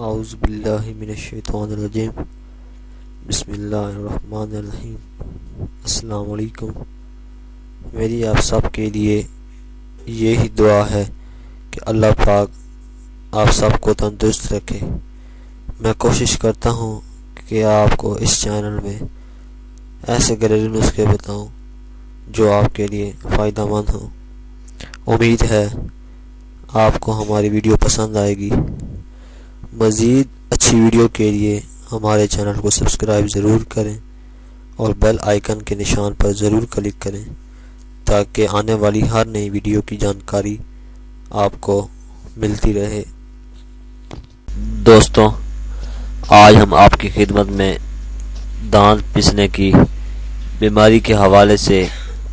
اعوذ باللہ من الشیطان الرجیم بسم اللہ الرحمن الرحیم۔ السلام علیکم۔ میری آپ سب کے لیے یہی دعا ہے کہ اللہ پاک آپ سب کو تندرست رکھے۔ میں کوشش کرتا ہوں کہ آپ کو اس چینل میں ایسے گھریلو نسخے بتاؤں جو آپ کے لیے فائدہ مند ہوں۔ امید ہے آپ کو ہماری ویڈیو پسند آئے گی۔ مزید اچھی ویڈیو کے لیے ہمارے چینل کو سبسکرائب ضرور کریں اور بیل آئیکن کے نشان پر ضرور کلک کریں تاکہ آنے والی ہر نئی ویڈیو کی جانکاری آپ کو ملتی رہے۔ دوستوں، آج ہم آپ کی خدمت میں دانت پسنے کی بیماری کے حوالے سے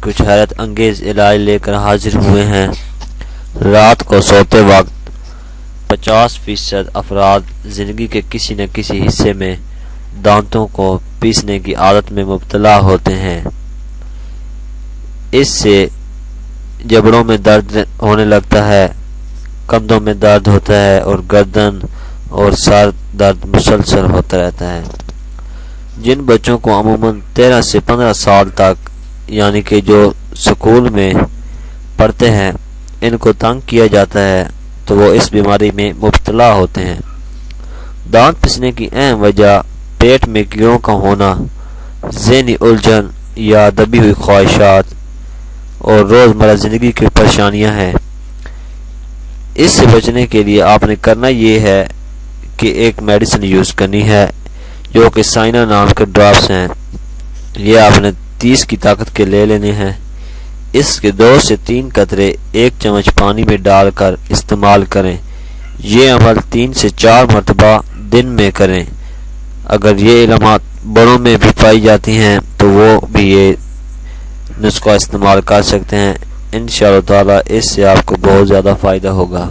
کچھ حیرت انگیز علاج لے کر حاضر ہوئے ہیں۔ رات کو سوتے وقت 50% افراد زندگی کے کسی نہ کسی حصے میں دانتوں کو پیسنے کی عادت میں مبتلا ہوتے ہیں۔ اس سے جبڑوں میں درد ہونے لگتا ہے، کندھوں میں درد ہوتا ہے اور گردن اور سر درد مسلسل ہوتا رہتا ہے۔ جن بچوں کو عموماً 13 سے 15 سال تک یعنی کہ جو سکول میں پڑھتے ہیں ان کو تنگ کیا جاتا ہے تو وہ اس بیماری میں مبتلا ہوتے ہیں۔ دانت پسنے کی اہم وجہ پیٹ میں کیڑوں کا ہونا، ذہنی الجھن یا دبی ہوئی خواہشات اور روزمرہ زندگی کی پریشانیاں ہیں۔ اس سے بچنے کے لیے آپ نے کرنا یہ ہے کہ ایک میڈیسن یوز کرنی ہے جو کہ سائنا نام کے ڈراپس ہیں۔ یہ آپ نے 30 کی طاقت کے لے لینے ہیں۔ اس کے 2 سے 3 قطرے 1 چمچ پانی میں ڈال کر استعمال کریں۔ یہ عمل 3 سے 4 مرتبہ دن میں کریں۔ اگر یہ علامات بڑوں میں بھی پائی جاتی ہیں تو وہ بھی یہ نسخہ استعمال کر سکتے ہیں۔ انشاءاللہ تعالی اس سے آپ کو بہت زیادہ فائدہ ہوگا۔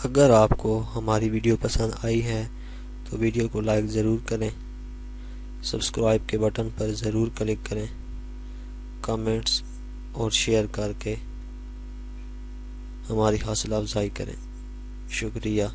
اگر آپ کو ہماری ویڈیو پسند آئی ہے تو ویڈیو کو لائک ضرور کریں، سبسکرائب کے بٹن پر ضرور کلک کریں، کامنٹس اور شیئر کر کے ہماری حوصلہ افزائی کریں۔ شکریہ۔